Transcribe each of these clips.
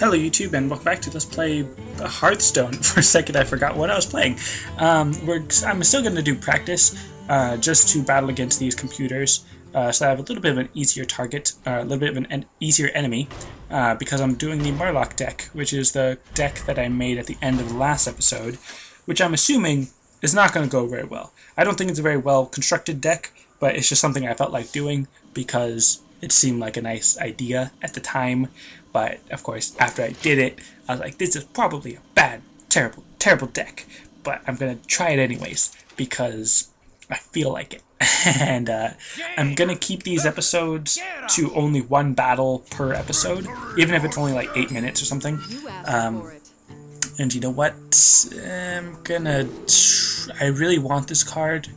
Hello YouTube and welcome back to Let's Play Hearthstone. For a second I forgot what I was playing. I'm still going to do practice just to battle against these computers so I have a little bit of an easier target, a little bit of an easier enemy because I'm doing the Murloc deck, which is the deck that I made at the end of the last episode, which I'm assuming is not going to go very well. I don't think it's a very well constructed deck, but it's just something I felt like doing because it seemed like a nice idea at the time. But, of course, after I did it, I was like, this is probably a bad, terrible, terrible deck. But I'm going to try it anyways, because I feel like it. And I'm going to keep these episodes to only one battle per episode, even if it's only like 8 minutes or something. And you know what? I really want this card.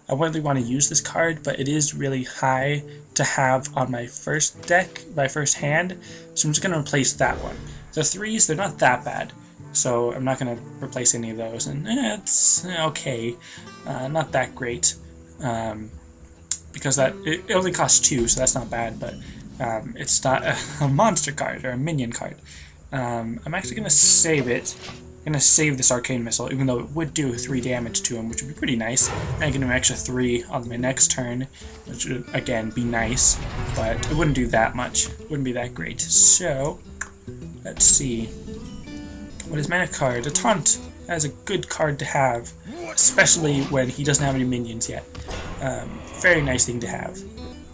I really want to use this card, but it is really high to have on my first deck, my first hand, so I'm just going to replace that one. The 3s, they're not that bad, so I'm not going to replace any of those, and it's okay, not that great, because it only costs 2, so that's not bad, but it's not a monster card, or a minion card. I'm actually going to save it. I'm going to save this Arcane Missile, even though it would do 3 damage to him, which would be pretty nice. And I can do an extra 3 on my next turn, which would, again, be nice. But it wouldn't do that much. It wouldn't be that great. So, let's see. What is mana card? A Taunt. That is a good card to have, especially when he doesn't have any minions yet. Very nice thing to have.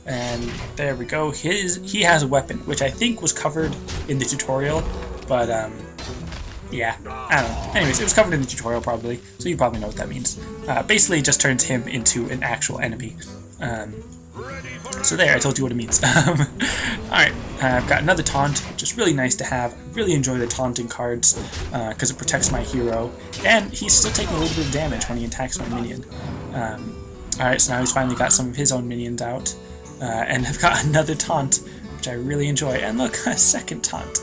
And there we go. He has a weapon, which I think was covered in the tutorial, but yeah, I don't know. Anyways, it was covered in the tutorial probably, so you probably know what that means. Basically, it just turns him into an actual enemy. So there, I told you what it means. Alright, I've got another taunt, which is really nice to have. I really enjoy the taunting cards, because it protects my hero, and he's still taking a little bit of damage when he attacks my minion. Alright, so now he's finally got some of his own minions out, and I've got another taunt, which I really enjoy. And look, a second taunt.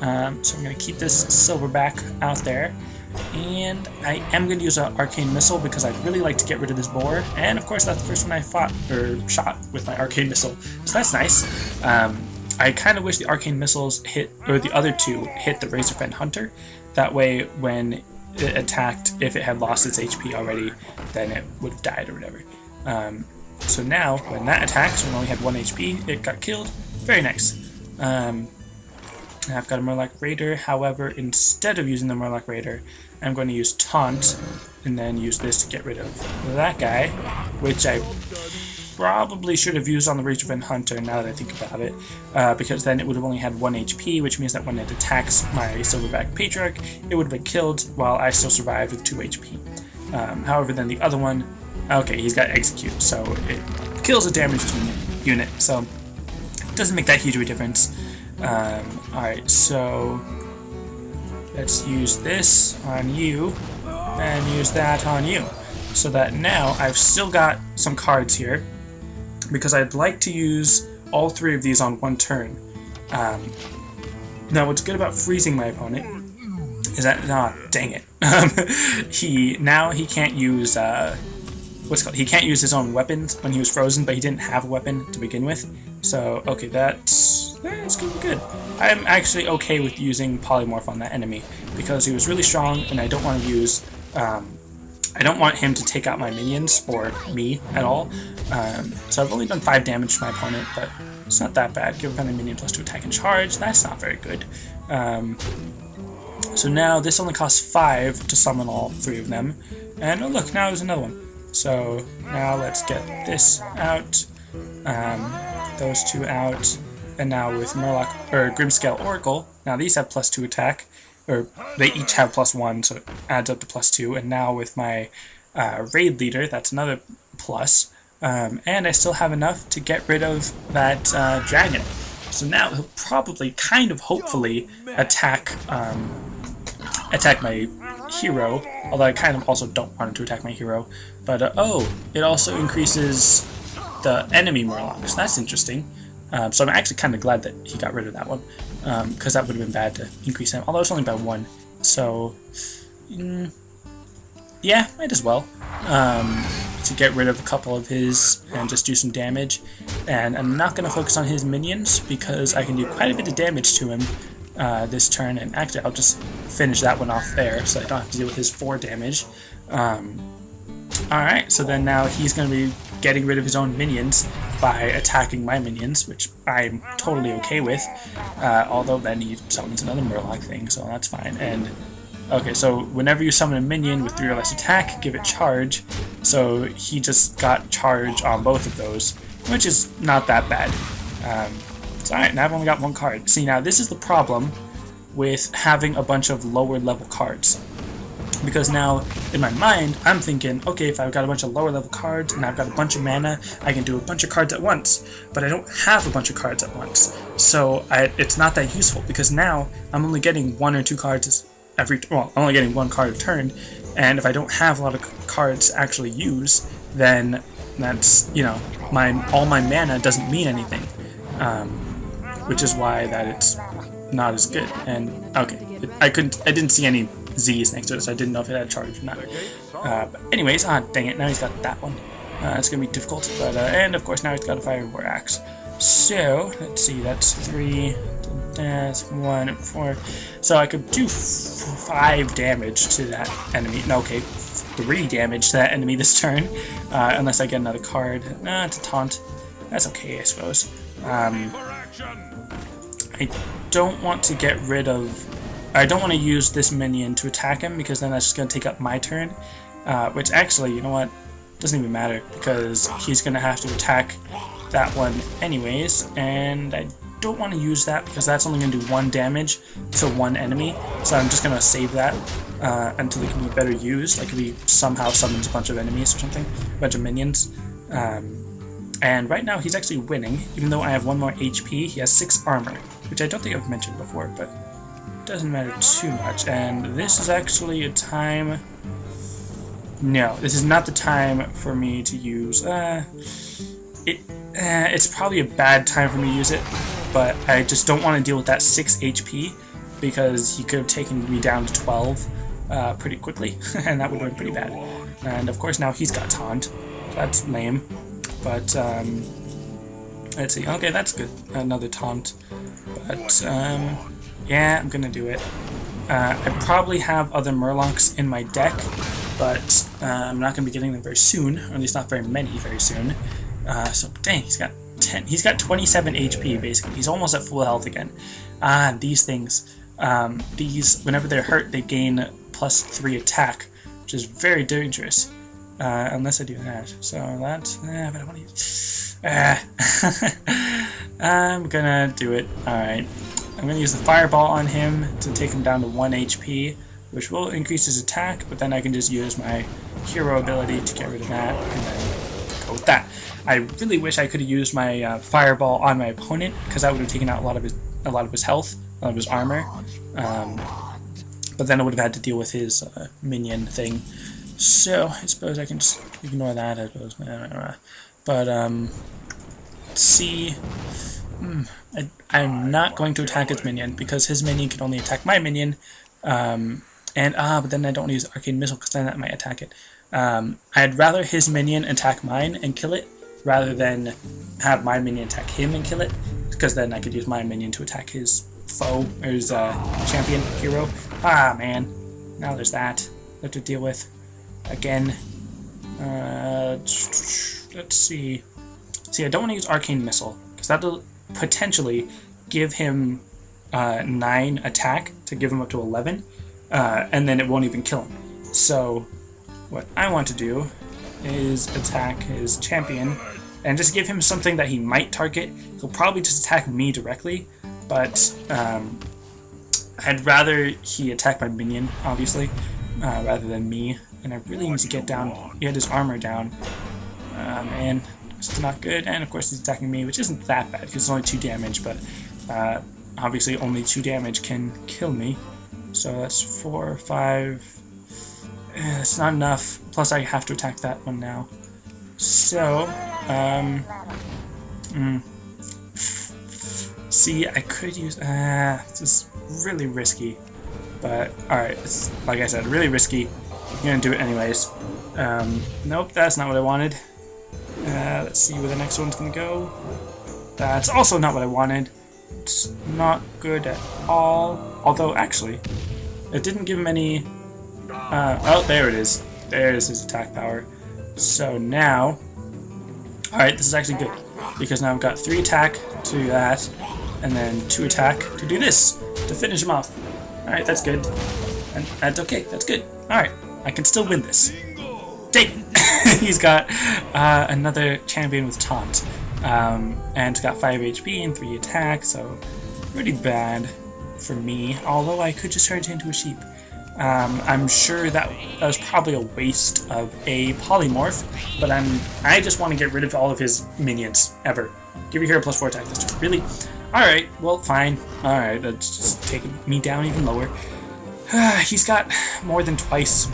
So I'm going to keep this Silverback out there, and I am going to use an Arcane Missile because I'd really like to get rid of this boar, and of course that's the first one I shot with my Arcane Missile, so that's nice. I kind of wish the Arcane Missiles or the other two hit the Razorfen Hunter. That way when it attacked, if it had lost its HP already, then it would have died or whatever. So now, when that attacks, when it only had 1 HP, it got killed. Very nice. I've got a Murloc Raider, however, instead of using the Murloc Raider, I'm going to use Taunt, and then use this to get rid of that guy, which I probably should have used on the Razorfen Hunter now that I think about it, because then it would have only had 1 HP, which means that when it attacks my Silverback Patriarch, it would have been killed while I still survived with 2 HP. However, then the other one, okay, he's got Execute, so it kills a damaged unit, so it doesn't make that huge of a difference. Alright, so let's use this on you and use that on you, so that now I've still got some cards here, because I'd like to use all 3 of these on 1 turn. Now what's good about freezing my opponent is that, dang it, he can't use he can't use his own weapons when he was frozen, but he didn't have a weapon to begin with. So, okay, that's gonna be good. I'm actually okay with using Polymorph on that enemy, because he was really strong, and I don't want to use, I don't want him to take out my minions, or me, at all. So I've only done 5 damage to my opponent, but it's not that bad. Give a friendly minion +2 attack and charge, that's not very good. So now this only costs 5 to summon all 3 of them, and oh look, now there's another one. So now let's get this out, those 2 out, and now with Grimscale Oracle, now these have +2 attack, or they each have +1, so it adds up to +2, and now with my Raid Leader, that's another plus, and I still have enough to get rid of that dragon. So now he'll probably, hopefully, attack my hero, although I kind of also don't want him to attack my hero. But, oh, it also increases the enemy Murlocs. That's interesting. So I'm actually kind of glad that he got rid of that one, because that would have been bad to increase him, although it's only by 1. So, yeah, might as well, to get rid of a couple of his and just do some damage. And I'm not going to focus on his minions, because I can do quite a bit of damage to him this turn, and actually I'll just finish that one off there so I don't have to deal with his 4 damage. Alright, so then now he's going to be getting rid of his own minions by attacking my minions, which I'm totally okay with, although then he summons another Murloc thing, so that's fine. And okay, so whenever you summon a minion with 3 or less attack, give it charge, so he just got charge on both of those, which is not that bad. So alright, now I've only got 1 card. See, now this is the problem with having a bunch of lower level cards. Because now, in my mind, I'm thinking, okay, if I've got a bunch of lower level cards and I've got a bunch of mana, I can do a bunch of cards at once. But I don't have a bunch of cards at once. So it's not that useful, because now I'm only getting 1 or 2 cards I'm only getting 1 card a turn. And if I don't have a lot of cards to actually use, then that's, you know, all my mana doesn't mean anything. Which is why that it's not as good. And okay, I didn't see any Z's next to it, so I didn't know if it had charge or not. But anyways, dang it, now he's got that one. It's gonna be difficult, but and of course now he's got a Fire War Axe. So let's see, that's 3, that's 1, 4. So I could do 5 damage to that enemy. No, okay, 3 damage to that enemy this turn, unless I get another card. It's a taunt. That's okay, I suppose. I don't want to get rid of. I don't want to use this minion to attack him, because then that's just going to take up my turn. Which actually, you know what? Doesn't even matter, because he's going to have to attack that one anyways. And I don't want to use that, because that's only going to do 1 damage to 1 enemy. So I'm just going to save that until it can be better used. Like if he somehow summons a bunch of enemies or something, a bunch of minions. And right now he's actually winning, even though I have 1 more HP. He has 6 armor, which I don't think I've mentioned before, but doesn't matter too much. And this is actually a time. No, this is not the time for me to use. It's probably a bad time for me to use it, but I just don't want to deal with that 6 HP, because he could have taken me down to 12 pretty quickly, and that would have been pretty bad. And of course now he's got taunt. That's lame, but let's see. Okay, that's good. Another taunt, but yeah, I'm gonna do it. I probably have other Murlocs in my deck, but I'm not gonna be getting them very soon, or at least not very many very soon. So dang, he's got 10. He's got 27 HP basically. He's almost at full health again. These things. These, whenever they're hurt, they gain +3 attack, which is very dangerous. Unless I do that. So that. But I want to use. I'm gonna do it. All right. I'm going to use the Fireball on him to take him down to 1 HP, which will increase his attack, but then I can just use my hero ability to get rid of that, and then go with that. I really wish I could have used my Fireball on my opponent, because that would have taken out a lot of his health, a lot of his armor, but then I would have had to deal with his minion thing. So I suppose I can just ignore that, I suppose. But let's see. I'm not going to attack his minion, because his minion can only attack my minion, but then I don't want to use Arcane Missile, because then that might attack it. I'd rather his minion attack mine and kill it, rather than have my minion attack him and kill it, because then I could use my minion to attack his foe, or his champion, hero. Man. Now there's that. I have to deal with. Again. Let's see. See, I don't want to use Arcane Missile, because that'll potentially give him 9 attack to give him up to 11, and then it won't even kill him. So what I want to do is attack his champion and just give him something that he might target. He'll probably just attack me directly, but I'd rather he attack my minion, obviously, rather than me. And I really need to get his armor down. Man. It's not good, and of course he's attacking me, which isn't that bad, because it's only 2 damage, but obviously only 2 damage can kill me. So that's 4, 5, it's not enough, plus I have to attack that one now. So, see, I could use, this is really risky, but alright, it's, like I said, really risky. I'm gonna do it anyways. Nope, that's not what I wanted. Let's see where the next one's gonna go. That's also not what I wanted. It's not good at all. Although, actually, it didn't give him any... oh, there it is. There's his attack power. So now... Alright, this is actually good. Because now I've got 3 attack to do that. And then 2 attack to do this. To finish him off. Alright, that's good. And that's okay. That's good. Alright, I can still win this. Dang! He's got another champion with taunt. And it's got 5 HP and 3 attack, so pretty bad for me. Although I could just turn it into a sheep. I'm sure that was probably a waste of a polymorph, but I just want to get rid of all of his minions ever. Give your hero +4 attack this turn. Really? Alright, well, fine. Alright, that's just taking me down even lower. He's got more than twice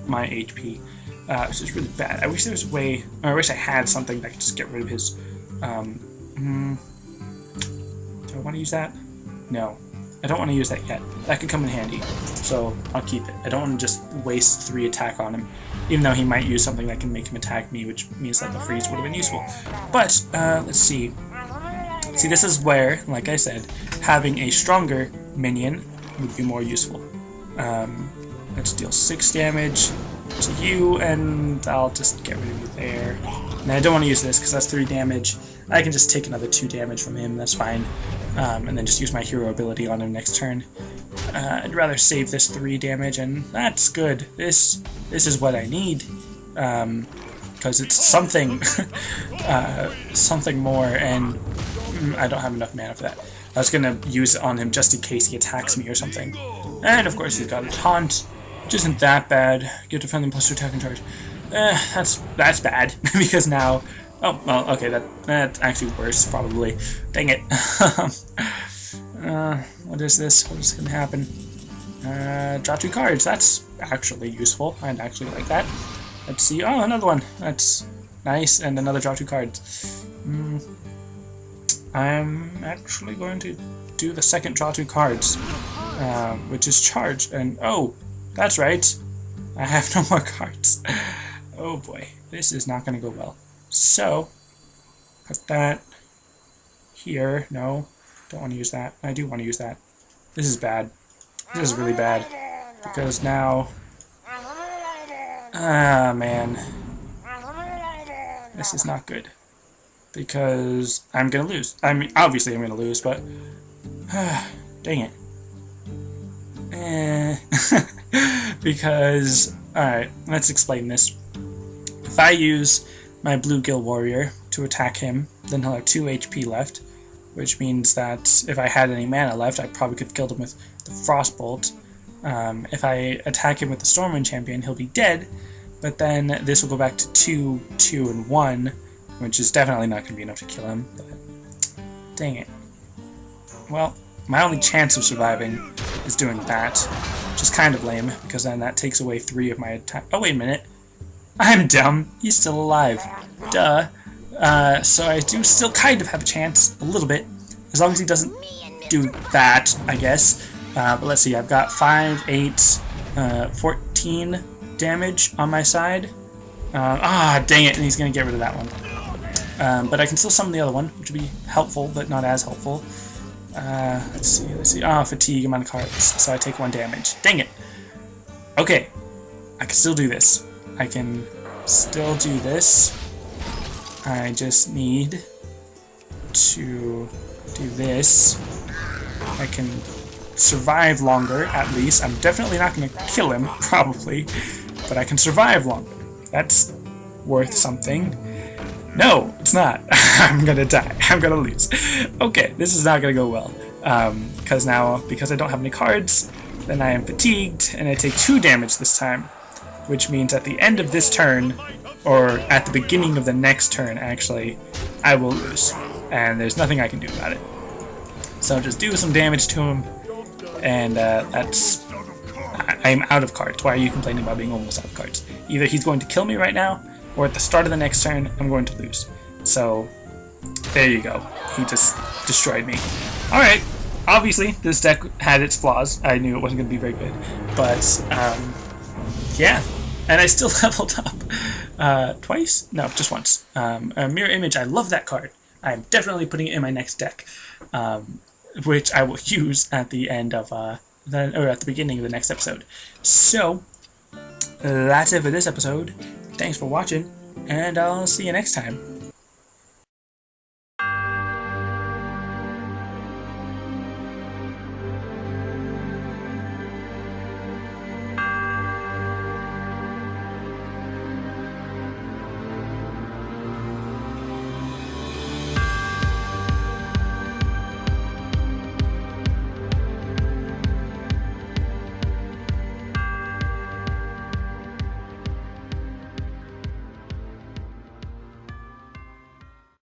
my HP, which is really bad. I wish there was a way, or I wish I had something that could just get rid of his, do I want to use that? No. I don't want to use that yet. That could come in handy, so I'll keep it. I don't want to just waste 3 attack on him, even though he might use something that can make him attack me, which means that the freeze would have been useful. But, let's see. See, this is where, like I said, having a stronger minion would be more useful. Let's deal 6 damage to you, and I'll just get rid of you there. And I don't want to use this because that's 3 damage. I can just take another 2 damage from him, that's fine. And then just use my hero ability on him next turn. I'd rather save this 3 damage, and that's good. This is what I need. Because it's something, something more, and I don't have enough mana for that. I was going to use it on him just in case he attacks me or something. And of course he's got a taunt, which isn't that bad. Give defending +2 attack and charge. That's bad, because now... Oh, well, okay, that's actually worse, probably. Dang it. What is this? What is going to happen? Draw 2 cards. That's actually useful. I'd actually like that. Let's see. Oh, another one. That's nice. And another draw 2 cards. I'm actually going to do the second draw 2 cards, which is charge. And, oh, that's right. I have no more cards. Oh boy, this is not going to go well. So, put that here. No, don't want to use that. I do want to use that. This is bad. This is really bad. Because now... Ah, man. This is not good. Because I'm going to lose. I mean, obviously I'm going to lose, but... dang it. Because... Alright, let's explain this. If I use my Bluegill Warrior to attack him, then he'll have 2 HP left, which means that if I had any mana left, I probably could have killed him with the Frostbolt. If I attack him with the Stormwind Champion, he'll be dead, but then this will go back to 2, 2, and 1, which is definitely not going to be enough to kill him, but dang it. Well, my only chance of surviving is doing that, which is kind of lame, because then that takes away 3 of my attack. Oh, wait a minute. I'm dumb. He's still alive. Duh. So I do still kind of have a chance, a little bit, as long as he doesn't do that, I guess. But let's see, I've got 5, 8, 14 damage on my side. Dang it, and he's going to get rid of that one. But I can still summon the other one, which would be helpful, but not as helpful. Let's see. Oh, fatigue amount of cards, so I take 1 damage. Dang it. Okay, I can still do this. I can still do this. I just need to do this. I can survive longer, at least. I'm definitely not going to kill him, probably, but I can survive longer. That's worth something. No, it's not. I'm going to die. I'm going to lose. Okay, this is not going to go well. Because I don't have any cards, then I am fatigued, and I take 2 damage this time. Which means at the end of this turn, or at the beginning of the next turn, actually, I will lose. And there's nothing I can do about it. So just do some damage to him, and that's... I'm out of cards. Why are you complaining about being almost out of cards? Either he's going to kill me right now, or at the start of the next turn, I'm going to lose. So, there you go. He just destroyed me. Alright, obviously, this deck had its flaws. I knew it wasn't going to be very good. But, yeah, and I still leveled up twice? No, just once. A Mirror Image, I love that card. I'm definitely putting it in my next deck, which I will use at the end of or at the beginning of the next episode. So that's it for this episode. Thanks for watching, and I'll see you next time.